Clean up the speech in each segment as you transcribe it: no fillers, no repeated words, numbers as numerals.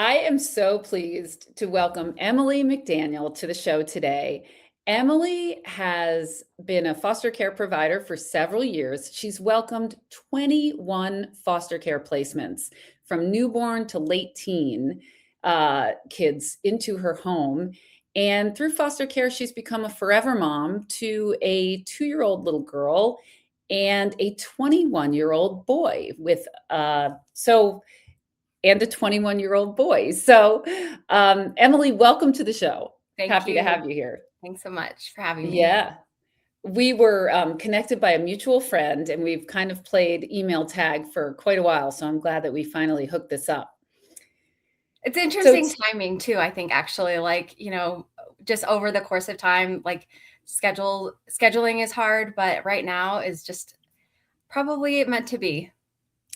I am so pleased to welcome Emily McDaniel to the show today. Emily has been a foster care provider for several years. She's welcomed 21 foster care placements from newborn to late teen kids into her home. And through foster care, she's become a forever mom to a 2-year-old little girl and a 21-year-old boy and a 21-year-old boy. So, Emily, welcome to the show. Thank Happy to you. have you here. Thanks so much for having me. Yeah. We were connected by a mutual friend, and we've kind of played email tag for quite a while. So I'm glad that we finally hooked this up. It's So, interesting timing too, I think actually, just over the course of time, like scheduling is hard, but right now is just probably meant to be.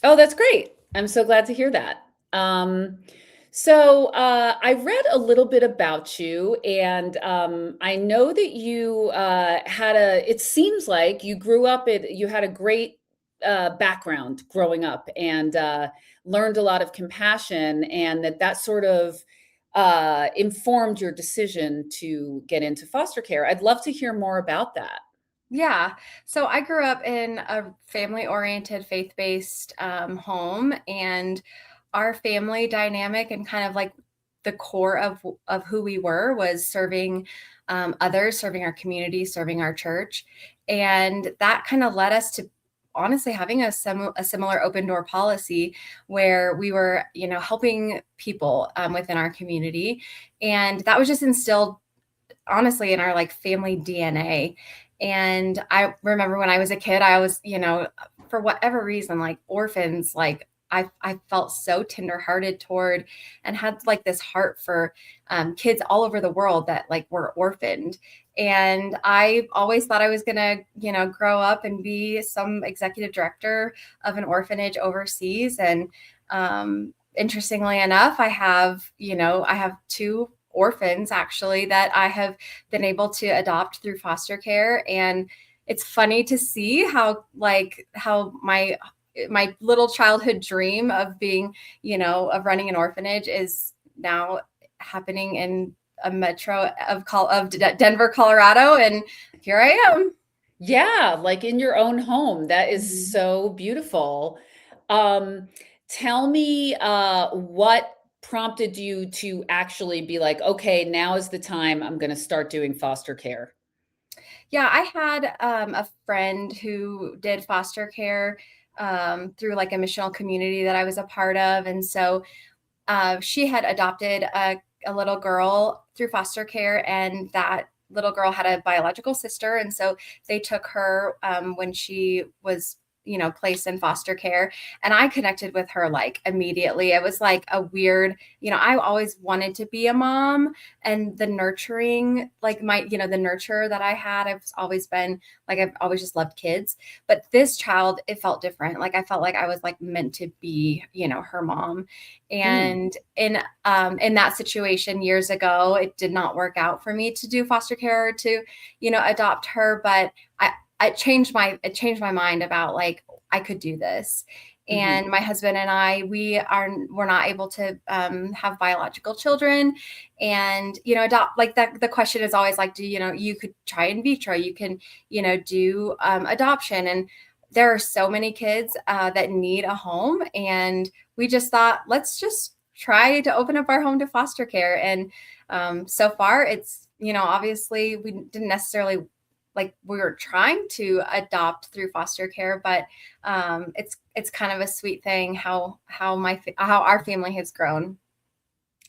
oh, that's great. I'm so glad to hear that. Um, I read a little bit about you, and I know that you it seems like you grew up, you had a great background growing up and learned a lot of compassion, and that sort of informed your decision to get into foster care. I'd love to hear more about that. Yeah. So I grew up in a family-oriented, faith-based home, and our family dynamic and kind of like the core of who we were was serving others, serving our community, serving our church, and that kind of led us to honestly having a similar open door policy where we were, helping people within our community, and that was just instilled honestly in our like family DNA. And I remember when I was a kid, I was, for whatever reason, like orphans, like I felt so tenderhearted toward and had like this heart for kids all over the world that like were orphaned. And I always thought I was going to, grow up and be some executive director of an orphanage overseas. And interestingly enough, I have two orphans actually that I have been able to adopt through foster care. And it's funny to see how my little childhood dream of being, of running an orphanage is now happening in a metro of Denver, Colorado. And here I am. Yeah, like in your own home. That is Mhm. so beautiful. Um, Tell me what prompted you to actually be like, okay, now is the time I'm going to start doing foster care. Yeah, I had a friend who did foster care through like a missional community that I was a part of. And so she had adopted a little girl through foster care, and that little girl had a biological sister. And so they took her when she was, placed in foster care. And I connected with her like immediately. It was like a weird, I always wanted to be a mom, and the nurturing, like the nurture that I had, I've always been like, I've always just loved kids. But this child, it felt different. Like I felt like I was like meant to be, her mom. Mm. And in that situation years ago, it did not work out for me to do foster care or to, adopt her. But it changed my mind about like I could do this. Hmm. And my husband and I, we're not able to have biological children, and adopt like that. The question is always like, you could try in vitro, you can do adoption, and there are so many kids that need a home, and we just thought, let's just try to open up our home to foster care. And so far, it's obviously we didn't necessarily like we were trying to adopt through foster care, but it's kind of a sweet thing how our family has grown.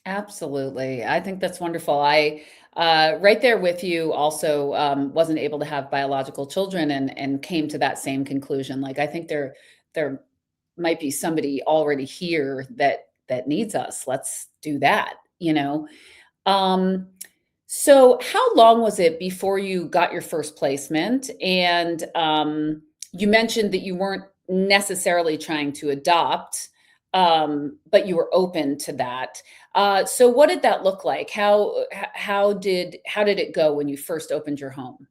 Absolutely. I think that's wonderful. I right there with you also wasn't able to have biological children and came to that same conclusion. Like I think there might be somebody already here that needs us. Let's do that, you know. Um, so how long was it before you got your first placement? And you mentioned that you weren't necessarily trying to adopt, but you were open to that. So what did that look like? How did it go when you first opened your home?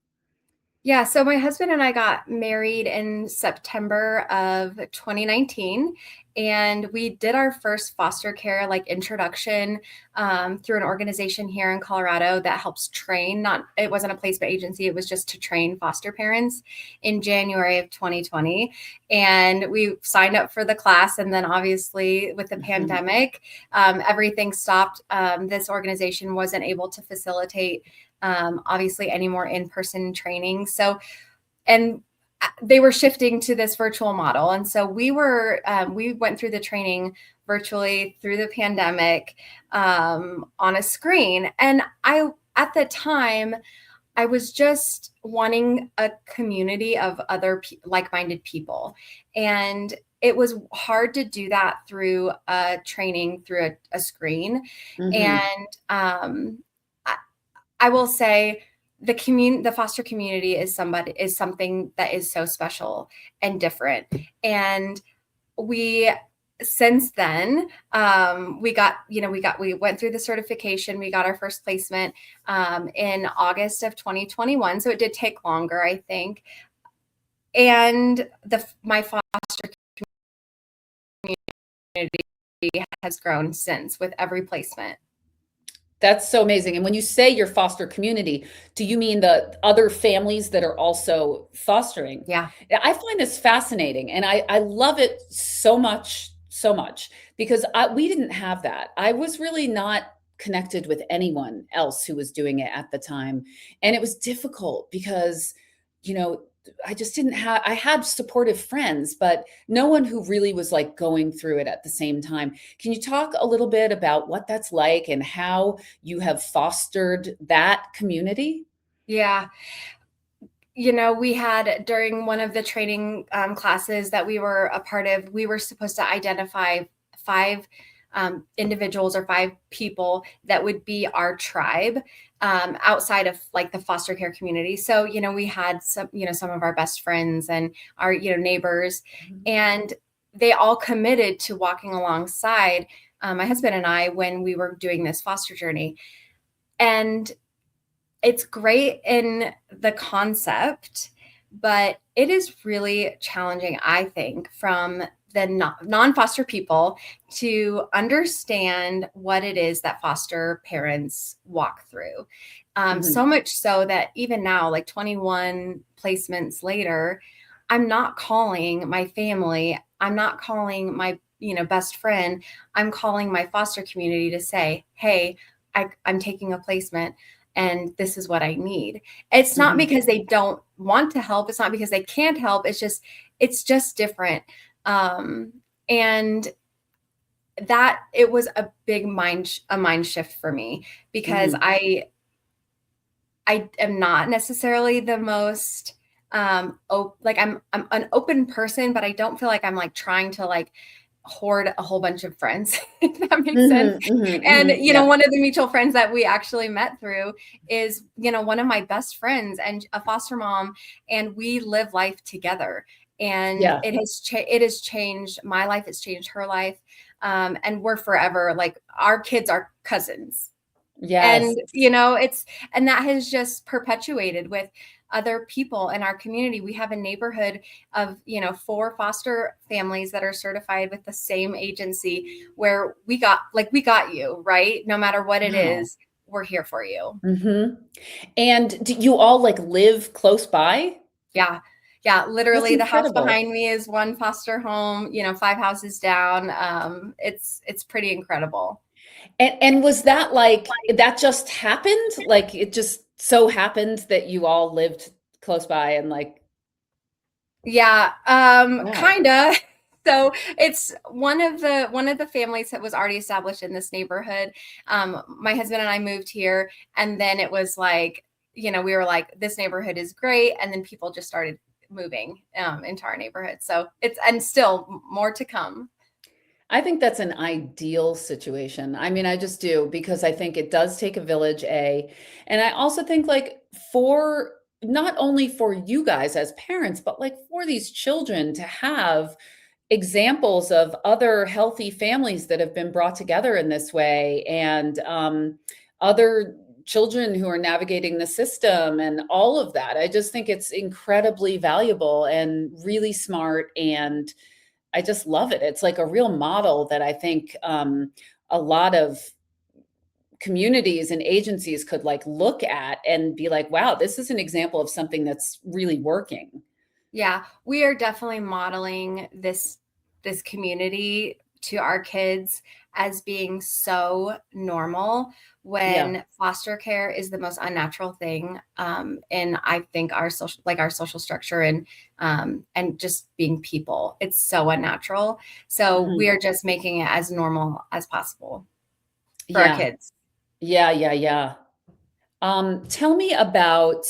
Yeah, so my husband and I got married in September of 2019, and we did our first foster care like introduction through an organization here in Colorado that helps train. Not it wasn't a placement agency; it was just to train foster parents in January of 2020, and we signed up for the class. And then obviously with the Mhm. pandemic, everything stopped. This organization wasn't able to facilitate obviously any more in-person training. So, and they were shifting to this virtual model. And so we went through the training virtually through the pandemic on a screen. And at the time, I was just wanting a community of other like-minded people. And it was hard to do that through a training through a screen. Mhm. And I will say the foster community is something that is so special and different. And we since then we went through the certification. We got our first placement in August of 2021, so it did take longer, I think. And the my foster community has grown since with every placement. That's so amazing. And when you say your foster community, do you mean the other families that are also fostering? Yeah. Yeah, I find this fascinating, and I love it so much, because we didn't have that. I was really not connected with anyone else who was doing it at the time, and it was difficult because, you know, I just didn't have I had supportive friends, but no one who really was, like, going through it at the same time. Can you talk a little bit about what that's like and how you have fostered that community? Yeah. We had during one of the training classes that we were a part of, we were supposed to identify five individuals or five people that would be our tribe outside of like the foster care community. So, we had some of our best friends and our, neighbors, Mhm. and they all committed to walking alongside my husband and I when we were doing this foster journey. And it's great in the concept, but it is really challenging, I think, from the non-foster people to understand what it is that foster parents walk through. So Mhm. much so that even now, like 21 placements later, I'm not calling my family. I'm not calling my best friend. I'm calling my foster community to say, "Hey, I'm taking a placement and this is what I need." It's not Mhm. because they don't want to help. It's not because they can't help. It's just different. And that it was a big mind shift for me because Mhm. I am not necessarily the most like I'm an open person, but I don't feel like I'm like trying to like hoard a whole bunch of friends, if that makes sense. Mhm. Mhm. And Mhm. Yeah. one of the mutual friends that we actually met through is one of my best friends and a foster mom, and we live life together. And Yeah. it has changed my life. It's changed her life, and we're forever like our kids are cousins. Yes. And and that has just perpetuated with other people in our community. We have a neighborhood of four foster families that are certified with the same agency, where we got you right, no matter what it Wow. is, we're here for you. Mhm. And do you all, like, live close by? Yeah. Yeah, That's literally the house incredible. behind me is one foster home, five houses down. It's pretty incredible. And was that, like that just happened? Like, it just so happened that you all lived close by and, like Yeah, wow. kinda. So it's one of the families that was already established in this neighborhood. My husband and I moved here, and then it was like, we were like, this neighborhood is great, and then people just started moving into our neighborhood. So it's and still more to come. I think that's an ideal situation. I mean, I just do because I think it does take a village, and I also think like for not only for you guys as parents, but like for these children to have examples of other healthy families that have been brought together in this way and other children who are navigating the system and all of that. I just think it's incredibly valuable and really smart, and I just love it. It's like a real model that I think a lot of communities and agencies could like look at and be like, wow, this is an example of something that's really working. Yeah, we are definitely modeling this community to our kids as being so normal Yeah. when foster care is the most unnatural thing. And I think our social structure and just being people, it's so unnatural. So we Mhm. are just making it as normal as possible for our Yeah. kids. Yeah. Yeah. Yeah. Tell me about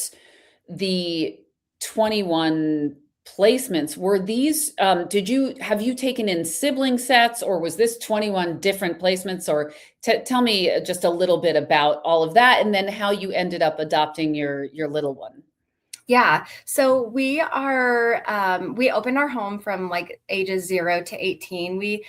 the 21 placements. Were these, have you taken in sibling sets, or was this 21 different placements? Or tell me just a little bit about all of that, and then how you ended up adopting your little one. Yeah. So we opened our home from like ages 0 to 18. We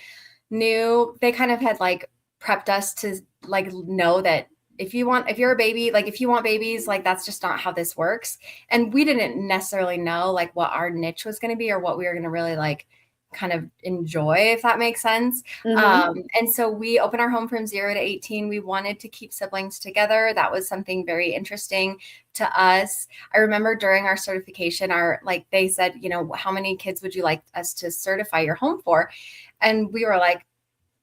knew they kind of had like prepped us to like know that if you're a baby, like if you want babies, like that's just not how this works. And we didn't necessarily know like what our niche was going to be or what we were going to really like kind of enjoy, if that makes sense. Mm-hmm. And so we opened our home from 0 to 18. We wanted to keep siblings together. That was something very interesting to us. I remember during our certification, they said, how many kids would you like us to certify your home for? And we were like,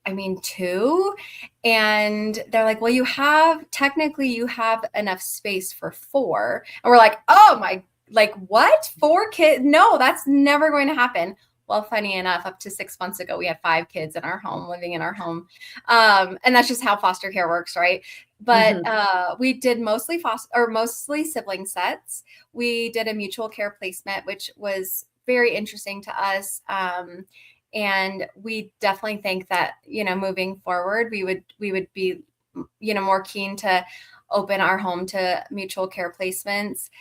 I mean, two. And they're like, well, technically you have enough space for four. And we're like, oh my, like what? Four kids? No, that's never going to happen. Well, funny enough, up to 6 months ago, we had 5 kids in our home, living in our home. And that's just how foster care works, right? But Mm-hmm. we did mostly sibling sets. We did a mutual care placement, which was very interesting to us. And we definitely think that, moving forward, we would be, more keen to open our home to mutual care placements.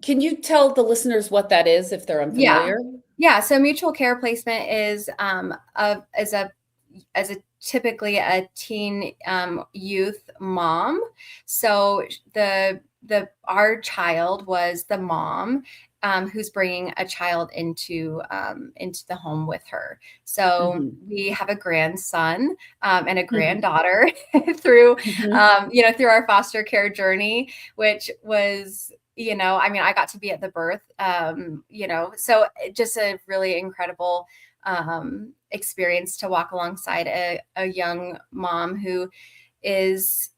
Can you tell the listeners what that is if they're Yeah. unfamiliar? Yeah. So mutual care placement is as a typically a teen youth mom. So our child was the mom who's bringing a child into the home with her. So Mm-hmm. we have a grandson and a granddaughter through Mm-hmm. through our foster care journey, which was, I mean, I got to be at the birth, so just a really incredible experience to walk alongside a young mom who has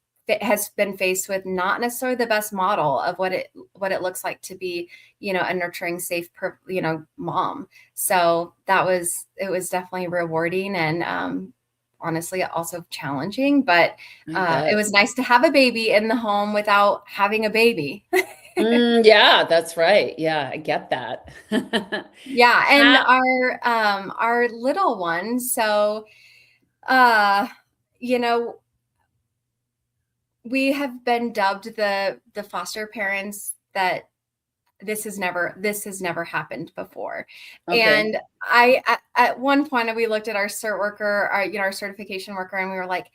been faced with not necessarily the best model of what it looks like to be, a nurturing, safe, mom. So it was definitely rewarding and honestly also challenging, but I it bet. was nice to have a baby in the home without having a baby. Yeah, that's right. Yeah, I get that. Yeah, and How our little one, so uh you know we have been dubbed the foster parents that this has never happened before. Okay. And at one point we looked at our cert worker, our certification worker, and we were like,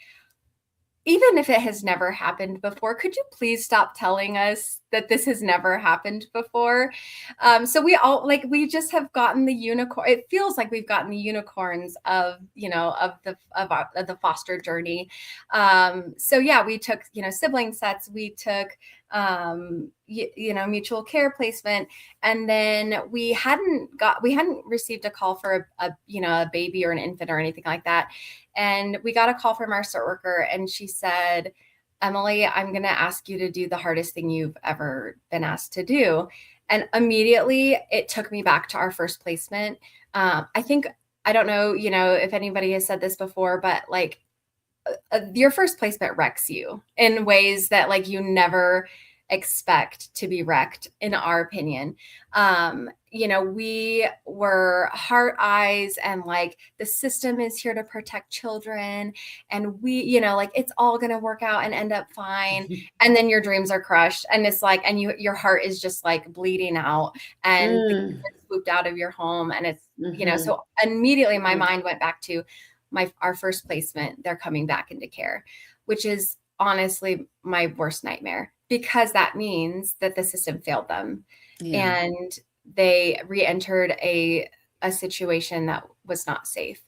even if it has never happened before, could you please stop telling us that this has never happened before? So we just have gotten the unicorn. It feels like we've gotten the unicorns of the foster journey. So yeah, we took, sibling sets, we took, mutual care placement. And then we hadn't received a call for a baby or an infant or anything like that. And we got a call from our cert worker, and she said, Emily, I'm going to ask you to do the hardest thing you've ever been asked to do. And immediately it took me back to our first placement. I don't know, if anybody has said this before, but like your first placement wrecks you in ways that like you never expect to be wrecked, in our opinion. We were heart eyes and like the system is here to protect children, and like it's all going to work out and end up fine. And then your dreams are crushed, and it's like, and your heart is just like bleeding out, and the kids Mm, are swooped out of your home, and it's, mhm, so immediately my mhm. mind went back to our first placement. They're coming back into care, which is honestly my worst nightmare, because that means that the system failed them Yeah. and they re-entered a situation that was not safe.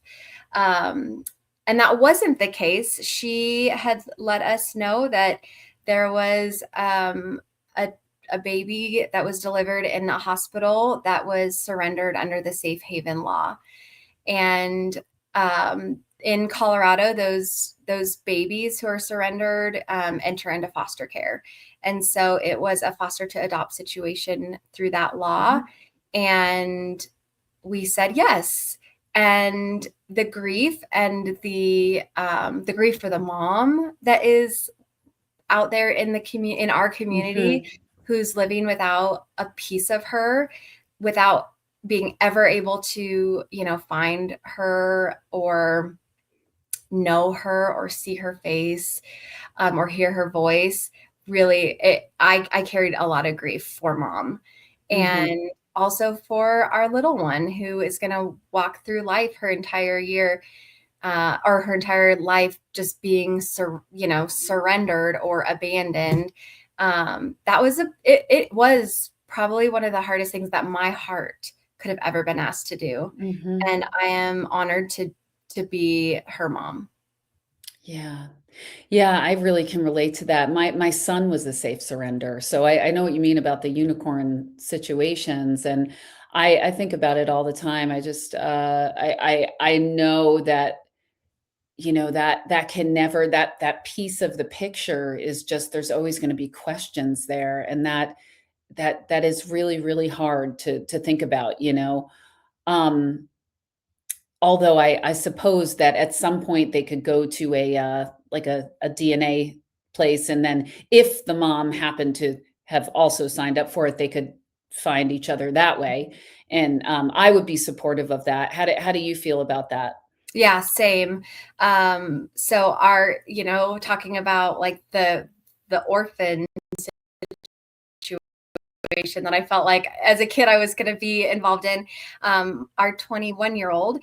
Um, and that wasn't the case. She had let us know that there was a, a baby that was delivered in a hospital that was surrendered under the safe haven law. And in Colorado, those babies who are surrendered enter into foster care. And so it was a foster to adopt situation through that law. Mhm. And we said yes. And the grief and the grief for the mom that is out there in in our community, Mhm. who's living without a piece of her, without being ever able to, find her or know her or see her face, or hear her voice. Really, I carried a lot of grief for mom, Mhm. and also for our little one who is going to walk through life her entire year, or her entire life just being surrendered or abandoned. It was probably one of the hardest things that my heart could have ever been asked to do, Mhm. and I am honored to be her mom. Yeah. Yeah, I really can relate to that. My son was a safe surrender, so I know what you mean about the unicorn situations, and I think about it all the time. I just, I know that, that can never that piece of the picture is just there's always gonna be questions there, and that is really, really hard to think about, you know? Um Although I suppose that at some point they could go to like a DNA place, and then if the mom happened to have also signed up for it, they could find each other that way, and, I would be supportive of that. How do you feel about that? Yeah, same. So our, talking about like the orphan situation that I felt like as a kid I was going to be involved in. Our 21-year-old,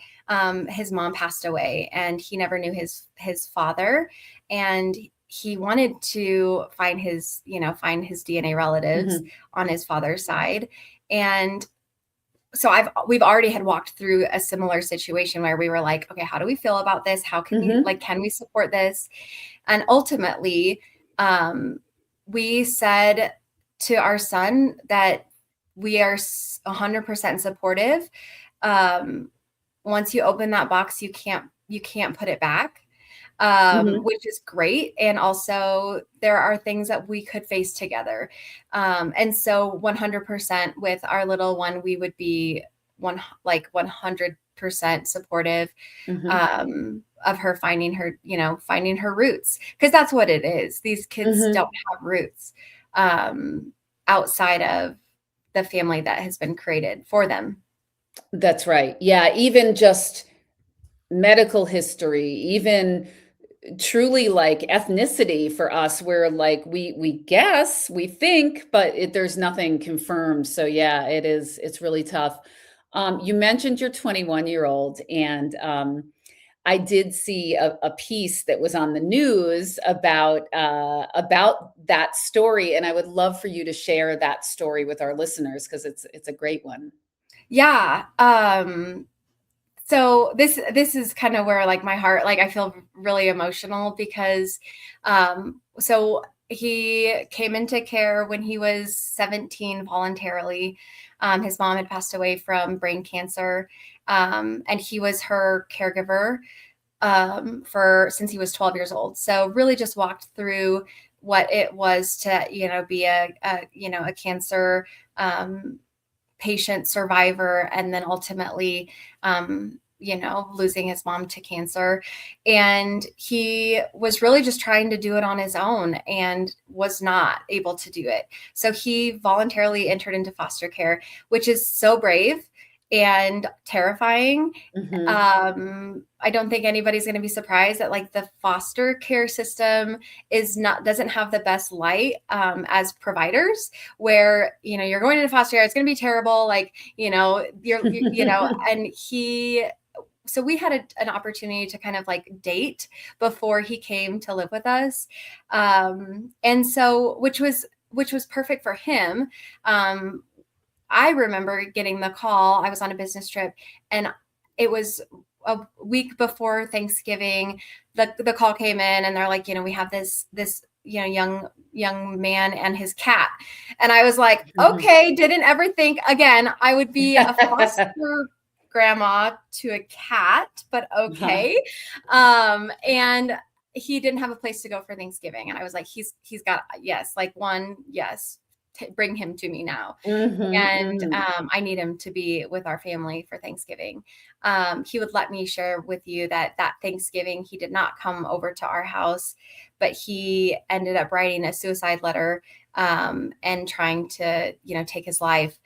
his mom passed away, and he never knew his father, and he wanted to find his DNA relatives Mhm, on his father's side. And so we've already had walked through a similar situation where we were like, okay, how do we feel about this? How can mhm, can we support this? And ultimately, um, we said to our son that we are 100% supportive. Um, Once you open that box, you can't put it back, mhm, which is great. And also, there are things that we could face together. And so, 100% with our little one, we would be 100% supportive, mhm, of her finding her roots, because that's what it is. These kids don't mhm. have roots, um, outside of the family that has been created for them. That's right. Yeah, even just medical history, even truly like ethnicity for us, where like we guess, we think, but there's nothing confirmed. So yeah, it's really tough. You mentioned your 21-year-old, and I did see a piece that was on the news about that story, and I would love for you to share that story with our listeners because it's a great one. Yeah. So this is kind of where like my heart, like I feel really emotional because so he came into care when he was 17 voluntarily. His mom had passed away from brain cancer, and he was her caregiver, for since he was 12 years old. So really just walked through what it was to be a cancer, um, patient survivor, and then ultimately, losing his mom to cancer. And he was really just trying to do it on his own and was not able to do it. So he voluntarily entered into foster care, which is so brave and terrifying. Mhm, I don't think anybody's going to be surprised that like the foster care system doesn't have the best light, as providers, where you're going into foster care, it's going to be terrible, like, and so we had an opportunity to kind of like date before he came to live with us. And so, which was perfect for him. I remember getting the call. I was on a business trip, and it was a week before Thanksgiving. The call came in, and they're like, we have this young man and his cat. And I was like, okay, didn't ever think again I would be a foster grandma to a cat, but okay. And he didn't have a place to go for Thanksgiving, and I was like, he's got, yes, like one, yes, bring him to me now. And I need him to be with our family for Thanksgiving. He would let me share with you that Thanksgiving, he did not come over to our house, but he ended up writing a suicide letter, and trying to, take his life.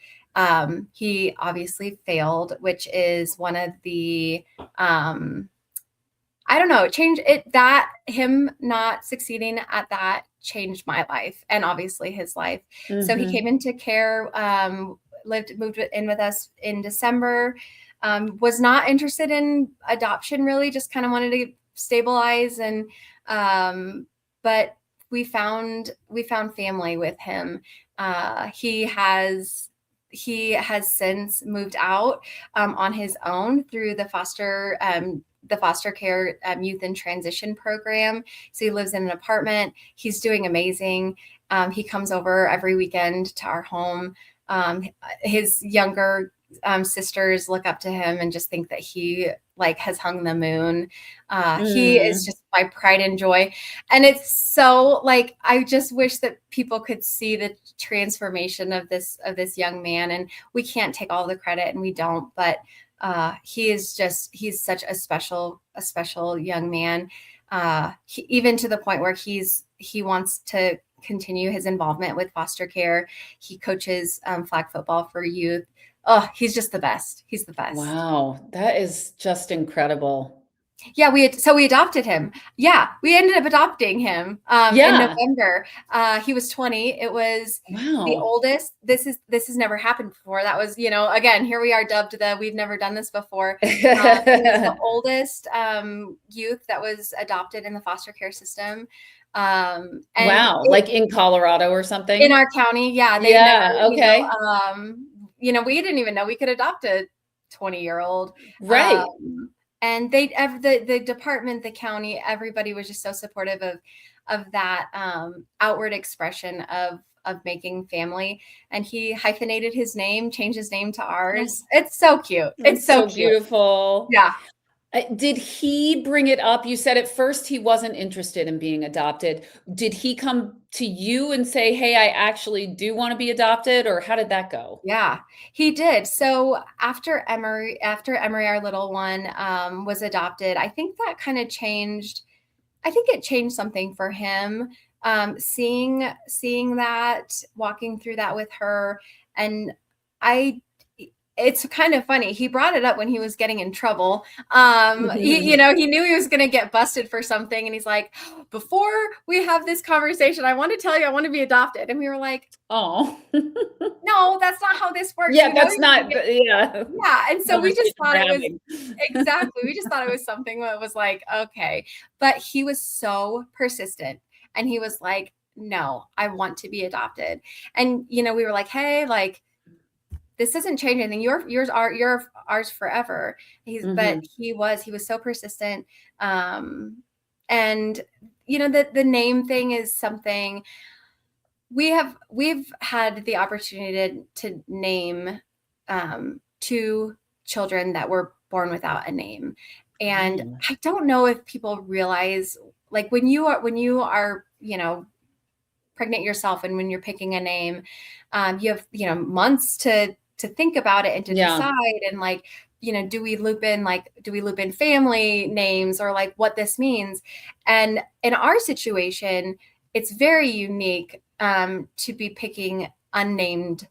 He obviously failed, which is one of the, I don't know, changed it, that him not succeeding at that changed my life and obviously his life. So he came into care, moved in with us in December, was not interested in adoption, really, just kind of wanted to stabilize. And, but we found family with him. He has since moved out, on his own through the foster care, youth and transition program. So he lives in an apartment. He's doing amazing. He comes over every weekend to our home. His younger sisters look up to him and just think that he like has hung the moon. He is just my pride and joy. And it's so like, I just wish that people could see the transformation of this young man. And we can't take all the credit, and we don't, but he's such a special young man. Even to the point where he wants to continue his involvement with foster care. He coaches flag football for youth. Oh, he's just the best. He's the best. Wow, that is just incredible. Yeah, we adopted him. Yeah, we ended up adopting him in November. He was 20. It was the oldest. This has never happened before. That was, again, here we are dubbed we've never done this before. It was the oldest youth that was adopted in the foster care system. And like in Colorado or something? In our county, yeah. They never, okay. We didn't even know we could adopt a 20-year-old. Right. And the department, the county, everybody was just so supportive of that outward expression of making family. And he hyphenated his name, changed his name to ours. It's so cute. It's so cute. Beautiful. Yeah. Did he bring it up? You said at first he wasn't interested in being adopted. Did he come to you and say, hey, I actually do want to be adopted? Or how did that go? Yeah, he did. So after Emery, our little one, was adopted, I think that kind of changed. I think it changed something for him. Seeing that, walking through that with her. And it's kind of funny. He brought it up when he was getting in trouble. He knew he was going to get busted for something. And he's like, before we have this conversation, I want to tell you, I want to be adopted. And we were like, oh, no, that's not how this works. Yeah, that's not, yeah. Yeah. And so we just thought it was, exactly. We just thought it was something that was like, okay. But he was so persistent. And he was like, no, I want to be adopted. And, we were like, hey, like, this doesn't change anything. You're ours forever. But he was so persistent. And the name thing is something we've had the opportunity to name 2 children that were born without a name. And I don't know if people realize, like, when you are pregnant yourself, and when you're picking a name, you have months to think about it and to decide, and like, do we loop in family names, or like what this means? And in our situation, it's very unique to be picking unnamed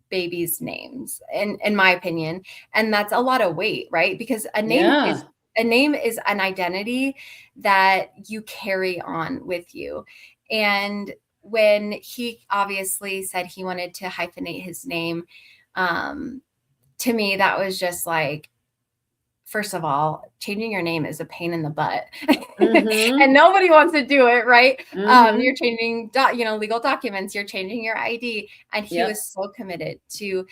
babies' names, in my opinion. And that's a lot of weight, right? Because a name is an identity that you carry on with you. And when he obviously said he wanted to hyphenate his name, to me, that was just like first of all, changing your name is a pain in the butt, and Mhm. nobody wants to do it, right? You're Mhm. changing, legal documents, you're changing your ID, and he Yep. was so committed to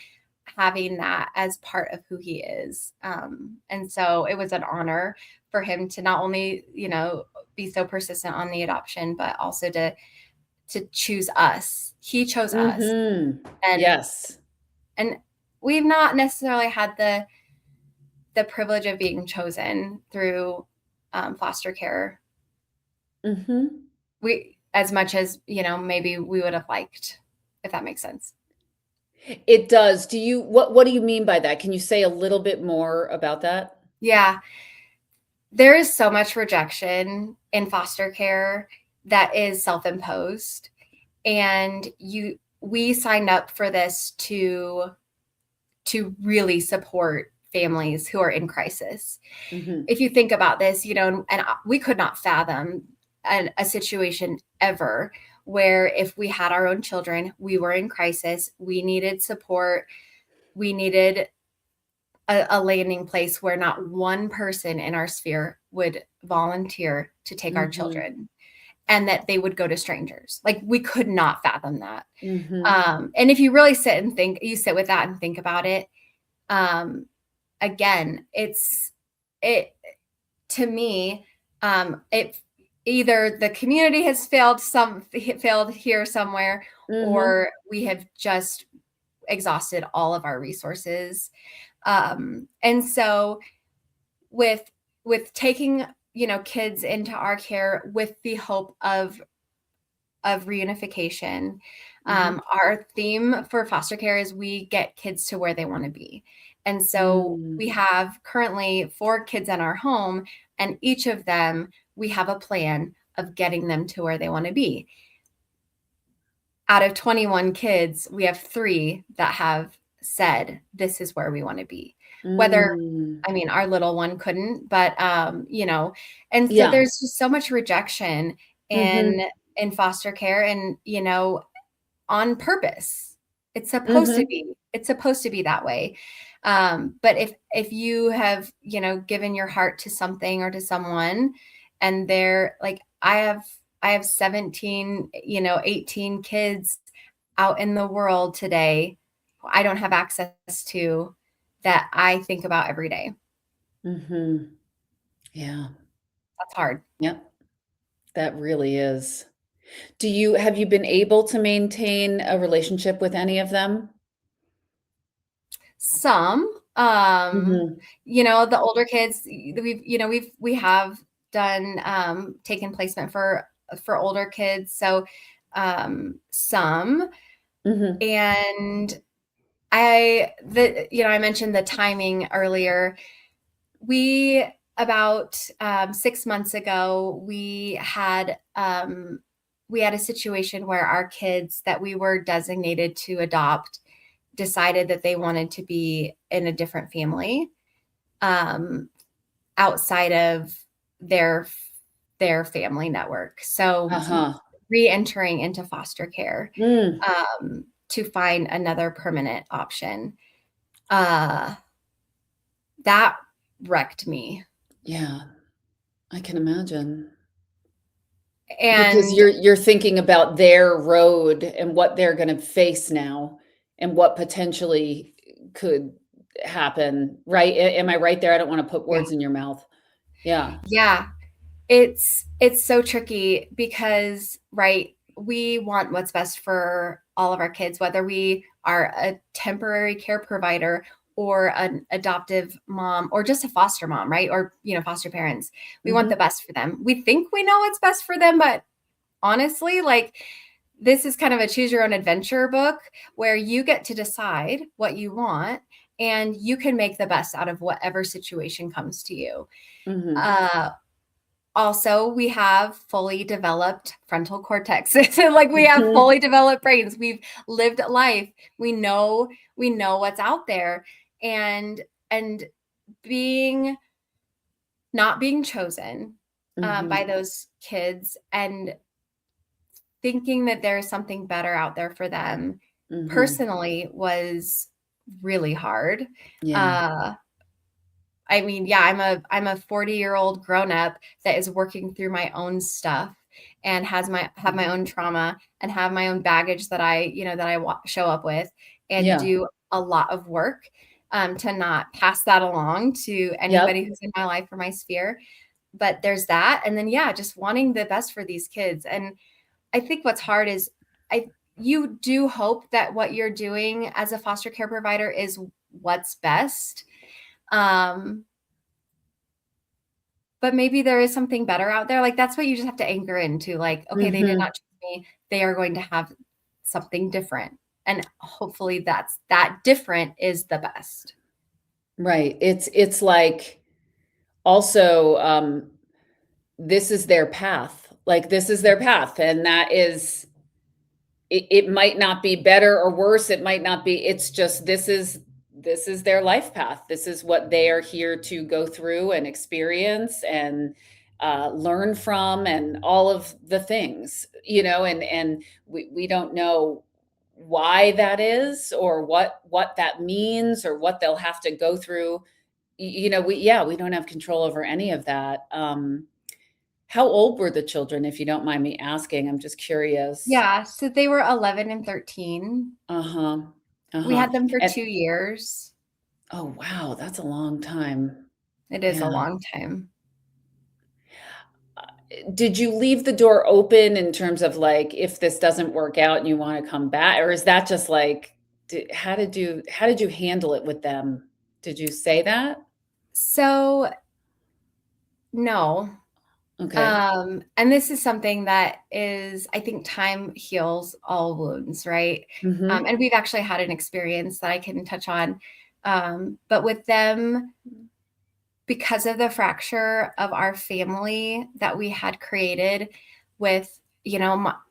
having that as part of who he is. And so it was an honor for him to not only, be so persistent on the adoption, but also to choose us. He chose us, Mhm. and Yes. and we've not necessarily had the privilege of being chosen through foster care. Mhm. We as much as maybe we would have liked, if that makes sense. It does. What do you mean by that? Can you say a little bit more about that? Yeah, there is so much rejection in foster care that is self-imposed, and we signed up for this to really support families who are in crisis. Mhm. If you think about this, and we could not fathom a situation ever where if we had our own children, we were in crisis, we needed support, we needed a landing place where not one person in our sphere would volunteer to take our Mhm. children, and that they would go to strangers. Like, we could not fathom that. Mhm. And if you really you sit with that and think about it, um, again, it to me, it either the community has failed here somewhere, Mhm. or we have just exhausted all of our resources. And so with taking kids into our care with the hope of reunification. Mhm. Our theme for foster care is we get kids to where they want to be. And so we Mm. have currently 4 kids in our home, and each of them, we have a plan of getting them to where they want to be. Out of 21 kids, we have 3 that have said, this is where we want to be. Whether, Mm. I mean, our little one couldn't, but, and so Yeah. there's just so much rejection in Mhm. foster care, and, on purpose. Mhm. It's supposed to be that way. But if you have, given your heart to something or to someone, and they're like, I have 17, 18 kids out in the world today who I don't have access to, that I think about every day. Mhm. Yeah. That's hard. Yep. That really is. Have you been able to maintain a relationship with any of them? Some, Mhm. the older kids, we have done, taken placement for older kids, so, some, Mhm. and I mentioned the timing earlier. We about, 6 months ago, we had a situation where our kids that we were designated to adopt decided that they wanted to be in a different family, um, outside of their family network. So Uh-huh. re-entering into foster care, Mm. to find another permanent option. Uh, that wrecked me. Yeah, I can imagine. Because And you're thinking about their road and what they're gonna face now and what potentially could happen, right? Am I right there? I don't wanna put yeah, words in your mouth. Yeah. yeah, it's so tricky because, right, we want what's best for all of our kids, whether we are a temporary care provider or an adoptive mom or just a foster mom, right? Or, foster parents. We want the Mhm. best for them. We think we know what's best for them, but honestly, like, this is kind of a choose your own adventure book where you get to decide what you want, and you can make the best out of whatever situation comes to you. Mhm. Uh, Also, we have fully developed frontal cortexes. Like, we have Mhm. fully developed brains. We've lived life. We know what's out there. And being not being chosen, by Mhm. those kids, and thinking that there's something better out there for them, Mhm. personally, was really hard. Yeah. Uh, I mean, yeah, I'm a 40-year-old grown up that is working through my own stuff and have my own trauma and have my own baggage that I show up with and Yeah. do a lot of work to not pass that along to anybody Yep. who's in my life or my sphere. But there's that, and then yeah, just wanting the best for these kids. And I think what's hard is I you do hope that what you're doing as a foster care provider is what's best. Um, but maybe there is something better out there. Like that's what you just have to anchor into. Like, okay, they did Mhm. not choose me. They are going to have something different. And hopefully that different is the best. Right. It's like also, this is their path. Like, this is their path, and that is it might not be better or worse, it might not be it's just this is their life path. This is what they are here to go through and experience and, learn from and all of the things, and we don't know why that is or what that means or what they'll have to go through. We don't have control over any of that. How old were the children, if you don't mind me asking? I'm just curious. Yeah. So they were 11 and 13. Uh-huh. We Uh-huh. had them for And 2 years. oh, wow, that's a long time. It is a Yeah. long time. Did you leave the door open in terms of, like, if this doesn't work out and you wanna come back, or is that just, like, how did you handle it with them? Did you say that? So no. Okay. And this is something that is, I think time heals all wounds, right? Mhm. And we've actually had an experience that I can touch on. But with them, because of the fracture of our family that we had created with,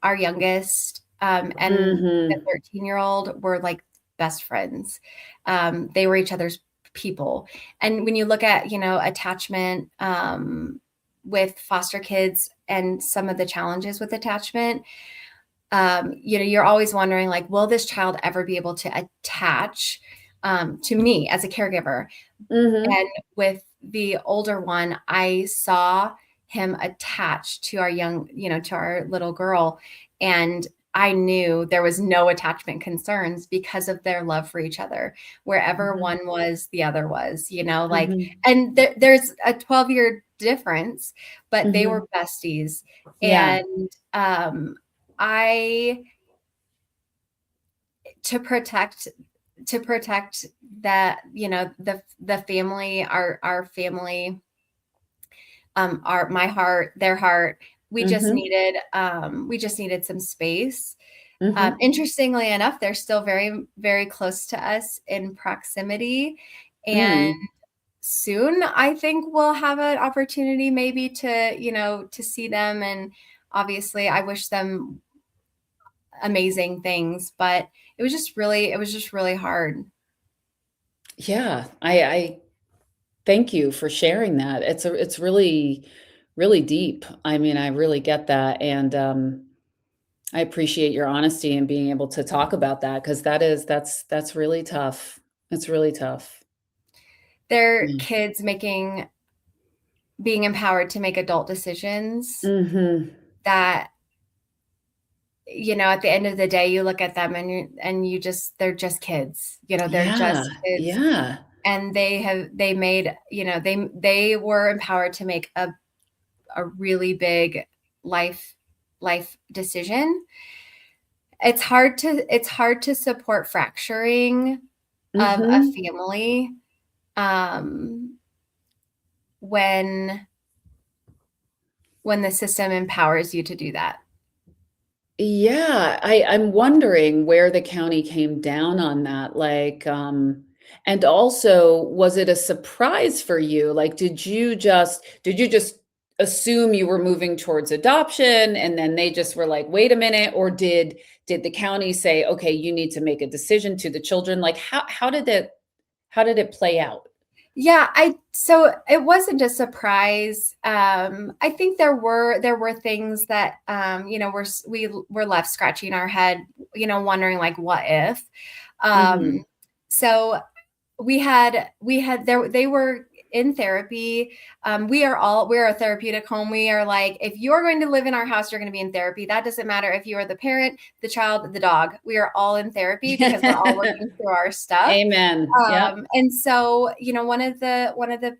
our youngest and the Mhm. 13-year-old were like best friends. They were each other's people. And when you look at, attachment with foster kids and some of the challenges with attachment, you're always wondering, like, will this child ever be able to attach to me as a caregiver? Mhm. And with the older one, I saw him attached to to our little girl. And I knew there was no attachment concerns because of their love for each other. Wherever Mhm. one was, the other was, like, Mhm. and there's a 12-year difference, but they Mhm. were besties. Yeah. And I, to protect to protect that, the family, our family, our my heart, their heart, Mhm. we just needed some space. Mhm. Interestingly enough, they're still very, very close to us in proximity, and Mm. soon I think we'll have an opportunity maybe to, to see them. And obviously I wish them amazing things, but it was just really hard. Yeah. I thank you for sharing that. It's really, really deep. I mean, I really get that, and, I appreciate your honesty and being able to talk about that because that's really tough. It's really tough. They're Yeah. kids being empowered to make adult decisions Mhm. that, at the end of the day, you look at them and they're just kids. They're Yeah, just kids, yeah. and they made, they were empowered to make a really big life life decision. It's hard to support fracturing of a Mhm. family um, when the system empowers you to do that. Yeah, I'm wondering where the county came down on that, like, and also, was it a surprise for you? Like, did you just assume you were moving towards adoption and then they just were like, "Wait a minute," or did the county say, "Okay, you need to make a decision to the children?" Like, how did it play out? Yeah, I so it wasn't a surprise. I think there were things that we were left scratching our head, wondering like what if. Um, Mhm. so we had there they were in therapy. We're a therapeutic home. We are like, if you're going to live in our house, you're going to be in therapy. That doesn't matter if you are the parent, the child, the dog. We are all in therapy because we're all working through our stuff. Amen. Yep. And so, one of the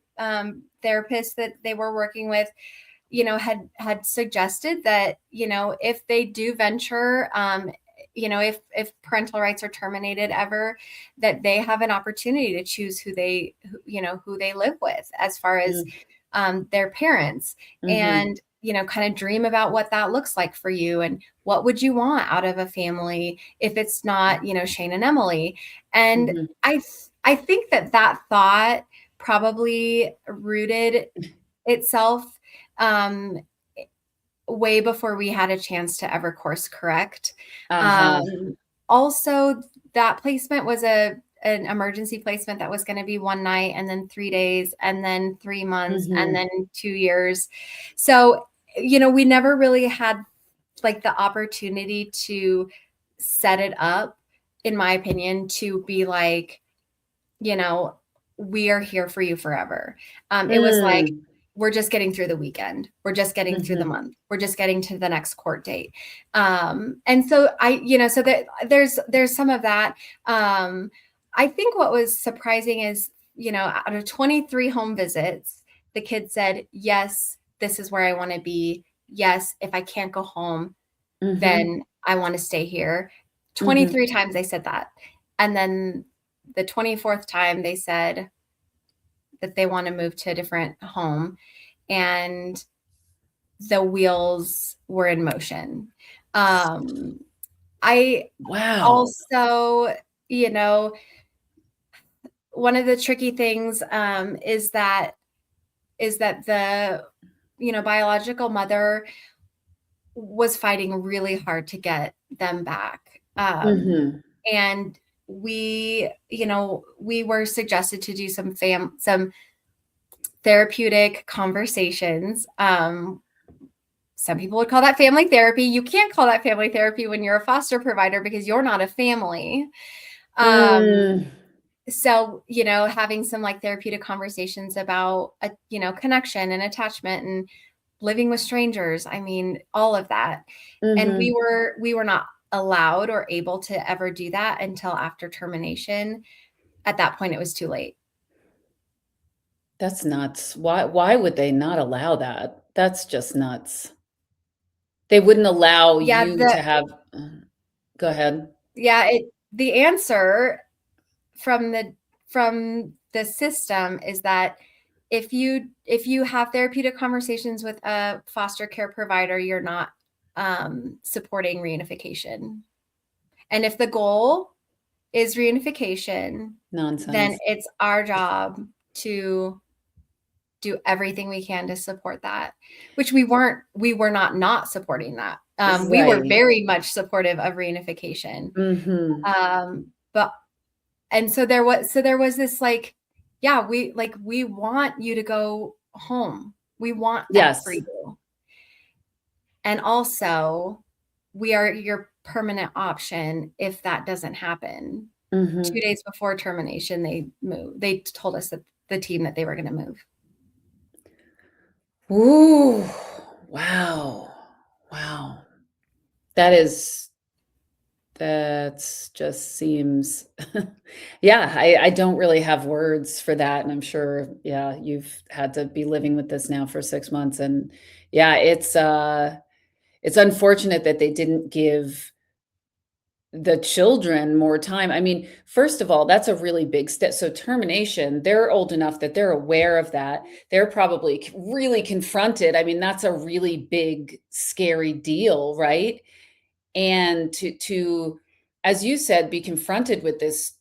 therapists that they were working with, had suggested that, if they do venture, if parental rights are terminated ever, that they have an opportunity to choose who they live with as far as their parents, and kind of dream about what that looks like for you, and what would you want out of a family if it's not, Shane and Emily. And Mhm. I think that thought probably rooted itself um, way before we had a chance to ever course correct. Uh-huh. Also, that placement was an emergency placement that was going to be one night, and then 3 days, and then 3 months, and Mhm. then 2 years. So, we never really had like the opportunity to set it up, in my opinion, to be like, you know, we are here for you forever. It was like, Mm. we're just getting through the weekend. We're just getting through the Mhm. month. We're just getting to the next court date. And so so that there's some of that. I think what was surprising is, out of 23 home visits, the kid said, yes, this is where I want to be. Yes, if I can't go home, Mhm. then I want to stay here. Mhm. 23 times they said that. And then the 24th time they said that they want to move to a different home, and the wheels were in motion. Um, I Wow. also, you know, one of the tricky things is that the biological mother was fighting really hard to get them back. Mhm. And we were suggested to do some therapeutic conversations. Some people would call that family therapy. You can't call that family therapy when you're a foster provider because you're not a family. Um, Mm. so, having some like therapeutic conversations about connection and attachment and living with strangers. I mean, all of that. And we Mhm. were not allowed or able to ever do that until after termination. At that point, it was too late. That's nuts. Why would they not allow that? That's just nuts. They wouldn't allow Yeah, you to have go ahead. the answer from the system is that if you have therapeutic conversations with a foster care provider, you're not supporting reunification. And if the goal is reunification, then Nonsense. it's our job to do everything we can to support that, which we were not supporting that. We were Right. very much supportive of reunification. Mhm. But and so there was this like, yeah, we want you to go home. We want that for Yes. you. And also, we are your permanent option if that doesn't happen. 2 Mhm. days before termination, they told us that the team that they were gonna move. Ooh. Wow. Wow. That is That's just seems yeah, I don't really have words for that, and I'm sure, yeah, you've had to be living with this now for 6 months, and yeah, it's unfortunate that they didn't give the children more time. I mean, first of all, that's a really big step. So termination, they're old enough that they're aware of that. They're probably really confronted. I mean, that's a really big, scary deal, right? And to as you said, be confronted with this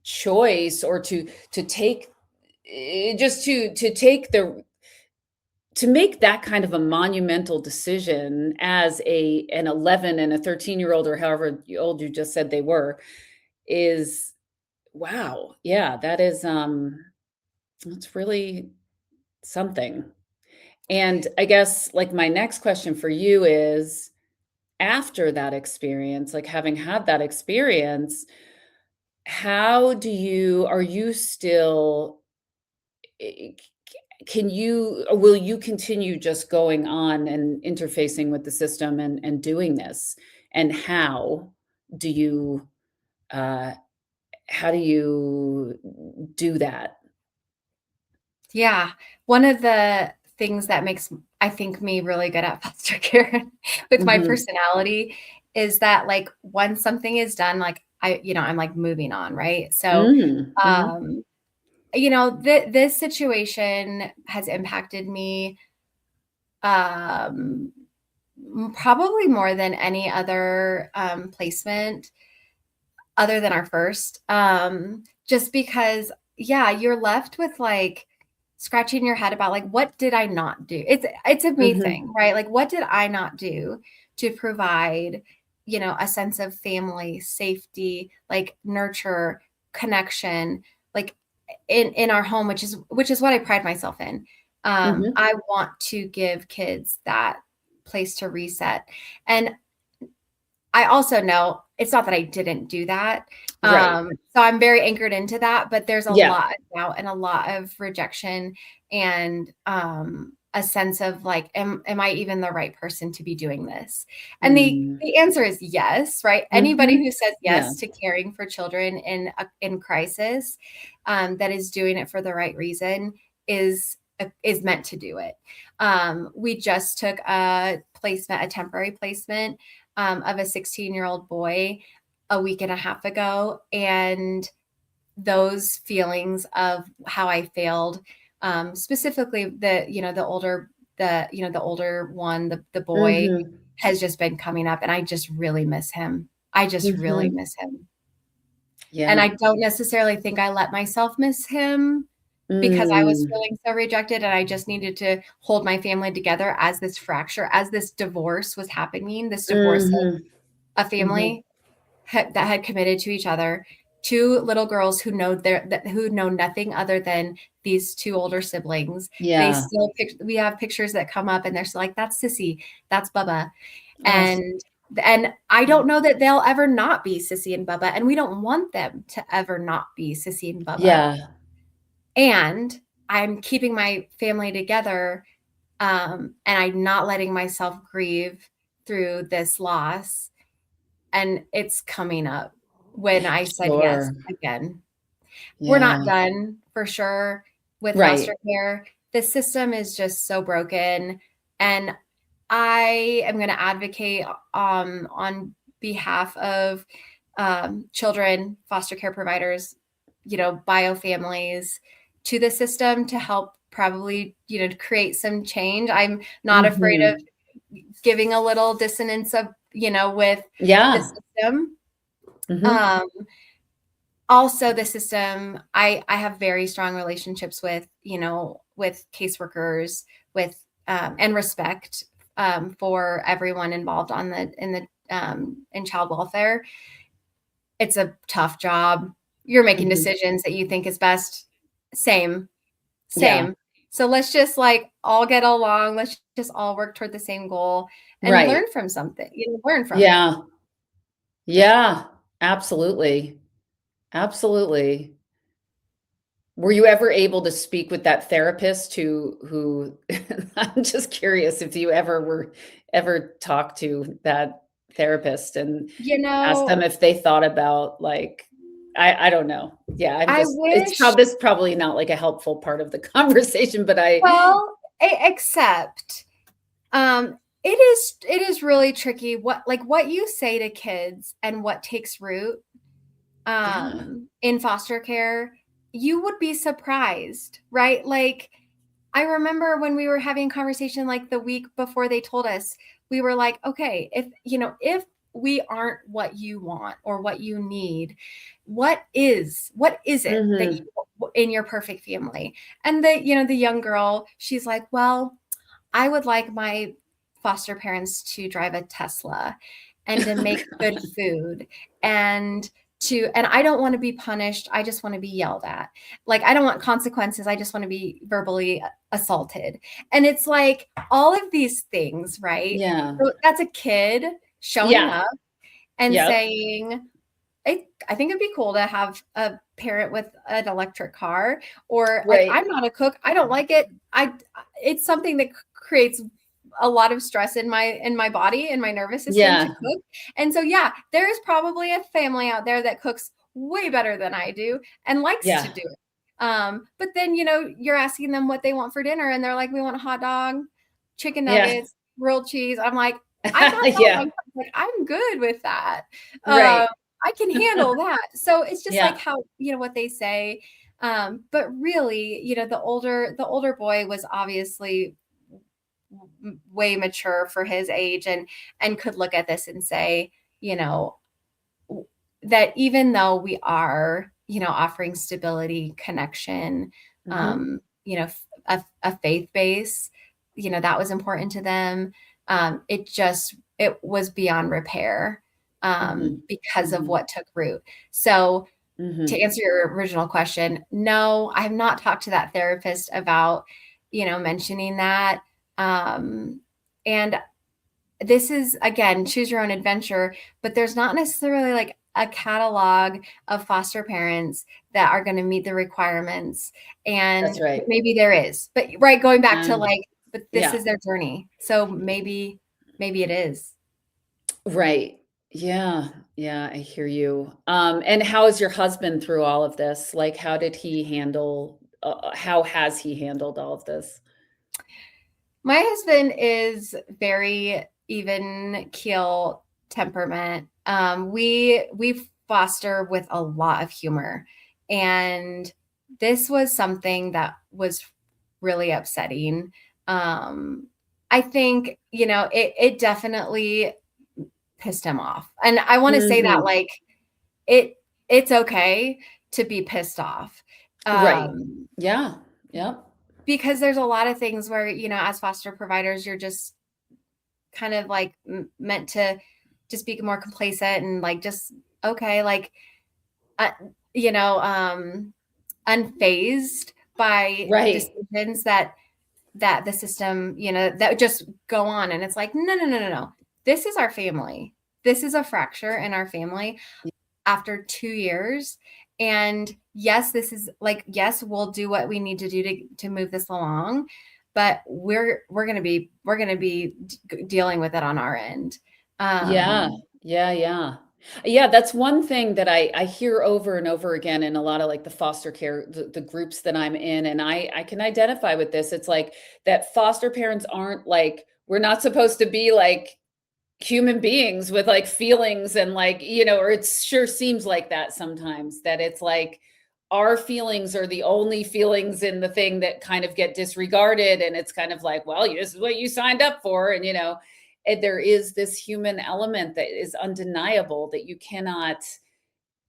choice or to take just to take the to make that kind of a monumental decision as an 11 and a 13-year-old or however old you just said they were is wow. Yeah, that is that's really something. And I guess like my next question for you is after that experience, like having had that experience, how do you are you still will you continue just going on and interfacing with the system and doing this? And do you, uh, how do you do that? Yeah. One of the things that makes, I think, me really good at foster care with my Mhm. personality is that, like, once something is done, like, I'm like moving on, right? So, Mhm, mhm, um, this situation has impacted me, um, probably more than any other placement other than our first. Just because, yeah, you're left with like scratching your head about like, what did I not do? It's a me mhm, thing, right? Like, what did I not do to provide, a sense of family, safety, like nurture, connection, like in our home, which is what I pride myself in. mhm. I want to give kids that place to reset. And I also know it's not that I didn't do that. Right. So I'm very anchored into that, but there's a Yeah. lot of doubt and a lot of rejection and a sense of like, am I even the right person to be doing this? And the Mm. the answer is yes, right? Anybody Mhm. who says Yeah. yes to caring for children in crisis, that is doing it for the right reason is meant to do it. We just took a temporary placement of a 16-year-old boy a week and a half ago. And those feelings of how I failed, specifically the older one, the boy Mhm. has just been coming up and I just really miss him. I just really Mhm. miss him. And Yeah. I don't necessarily think I let myself miss him because I was Mm. feeling so rejected and I just needed to hold my family together as this fracture, as this divorce was happening, this divorce of Mhm. a Mhm. family that had committed to each other, two little girls who know nothing other than these two older siblings. Yeah. We have pictures that come up and they're still like, that's Sissy, that's Bubba. Oh, And I don't know that they'll ever not be Sissy and Bubba, and we don't want them to ever not be Sissy and Bubba. yeah. And I'm keeping my family together, and I'm not letting myself grieve through this loss. And it's coming up when I said yes Sure. again. We're not Yeah. done for sure with Right. foster care. The system is just so broken. And I am going to advocate on behalf of children, foster care providers, bio families to the system to help probably, create some change. I'm not afraid of Mhm. giving a little dissonance of, with the Yeah. system. Mhm. Um, Also the system, I have very strong relationships with, with caseworkers, with and respect for everyone involved in child welfare. It's a tough job. You're making Mhm. decisions that you think is best. Same, Yeah. same. So let's just like all get along. Let's just all work toward the same goal and Right. learn from something. Learn from it. Yeah. Yeah. Absolutely. Absolutely. Were you ever able to speak with that therapist who I'm just curious if you ever talked to that therapist and You asked them know, if they thought about, like, I don't know. Yeah, I wish, this is probably not, like, a helpful part of the conversation, but well, except it is really tricky what you say to kids and what takes root yeah. in foster care. You would be surprised, right? Like, I remember when we were having a conversation like the week before they told us, we were like, okay, if we aren't what you want or what you need, what is it that you Mhm. in your perfect family? And the young girl, she's like, well, I would like my foster parents to drive a Tesla and to make good food and and I don't want to be punished. I just want to be yelled at. Like, I don't want consequences. I just want to be verbally assaulted. And it's like all of these things, right? Yeah. So that's a kid showing Yeah. up and Yep. saying, I think it'd be cool to have a parent with an electric car, or like Right. I'm not a cook. I don't like it. It's something that creates a lot of stress in my body and my nervous system to Yeah. cook. And so yeah, there is probably a family out there that cooks way better than I do and likes to Yeah. do it. But then you're asking them what they want for dinner, and they're like, we want a hot dog, chicken Yeah. nuggets, grilled cheese. I'm like, I got that Yeah. one. Like, I'm good with that. Um, Right. I can handle that. So it's just like Yeah. how, what they say. But really, the older boy was obviously way mature for his age, and could look at this and say, you know, that even though we are, offering stability, connection, Mhm. a faith base, that was important to them. It was beyond repair, Mhm. because of Mhm. what took root. So to Mhm. answer your original question, no, I have not talked to that therapist about, mentioning that. Um, and this is, again, choose your own adventure, but there's not necessarily like a catalog of foster parents that are going to meet the requirements. That's But right. maybe there is. But right, going back to Um, like, but this yeah. is their journey. So maybe it is. Right. Yeah. Yeah, I hear you. And how is your husband through all of this? Like, how did he handle, how has he handled all of this? My husband is very even keel temperament. We foster with a lot of humor, and this was something that was really upsetting. I think it definitely pissed him off, and I want to say that Mhm. like it's okay to be pissed off. Right. Um, Yeah. Yep. because there's a lot of things where, as foster providers, you're just kind of like meant to just be more complacent and like just okay, like uh, you know, unfazed by Right. decisions that the system, that just go on. And it's like, no, no, no, no, no. This is our family. This is a fracture in our family after 2 years. And yes, this is like, yes, we'll do what we need to do to move this along, but we're gonna be dealing with it on our end. Yeah. Um, Yeah, yeah. Yeah, that's one thing that I hear over and over again in a lot of, like, the foster care the groups that I'm in, and I can identify with this. It's like that foster parents aren't like we're not supposed to be like human beings with, like, feelings and, like, or it sure seems like that sometimes, that it's like our feelings are the only feelings in the thing that kind of get disregarded, and it's kind of like, "Well, this is what you signed up for," and there is this human element that is undeniable that you cannot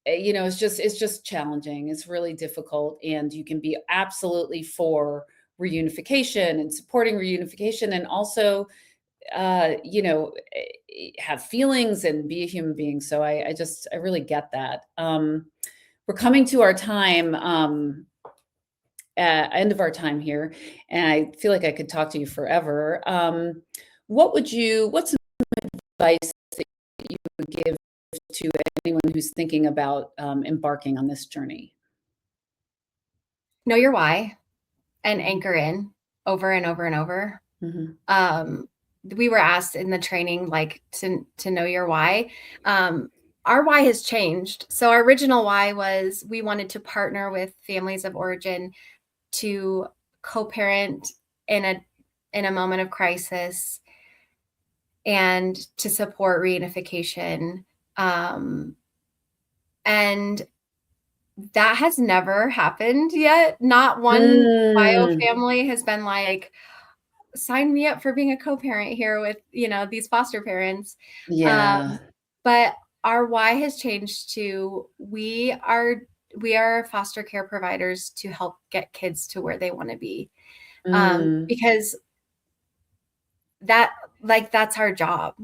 it's just challenging. It's really difficult, and you can be absolutely for reunification and supporting reunification and also have feelings and be a human being. So I really get that. We're coming to our time, end of our time here, and I feel like I could talk to you forever. What's some advice that you would give to anyone who's thinking about embarking on this journey? know your why and anchor in over and over and over. Hmm. Um, we were asked in the training, like to know your why. Um, our why has changed. So our original why was we wanted to partner with families of origin to co-parent in a moment of crisis and to support reunification. Um, and that has never happened yet. Not one bio Mm, family has been like, sign me up for being a co-parent here with, these foster parents. yeah. Um, but our why has changed to we are foster care providers to help get kids to where they want to be. Mm, Because that that's our job.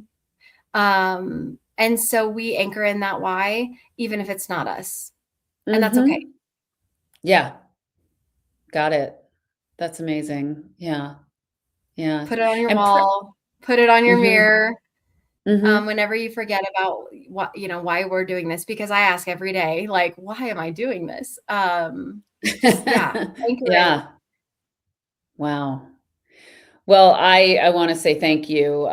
And so we anchor in that why, even if it's not us. And that's okay. mhm. Yeah, got it. That's amazing. Yeah, yeah. Put it on your And wall, put it on your mhm. mirror. Mhm. Whenever you forget about what, why we're doing this, because I ask every day, like, why am I doing this? Just, yeah, anchoring. Yeah. Wow. Well, I wanna say thank you,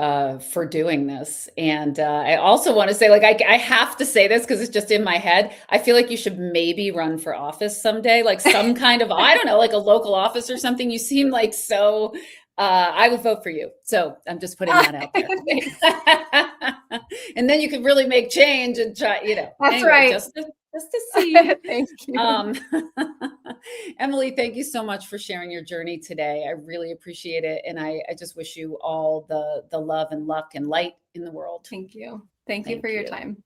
for doing this, and, I also wanna say, like, I have to say this because it's just in my head. I feel like you should maybe run for office someday, like, some kind of I don't know, like, a local office or something. You seem like so I would vote for you. So, I'm just putting that out there. Thanks. And then you could really make change and try That's anyway, right. just a seed. Thank you. Um, Emily, thank you so much for sharing your journey today. I really appreciate it, and I just wish you all the love and luck and light in the world. Thank you. Thank you for Thank your you. time.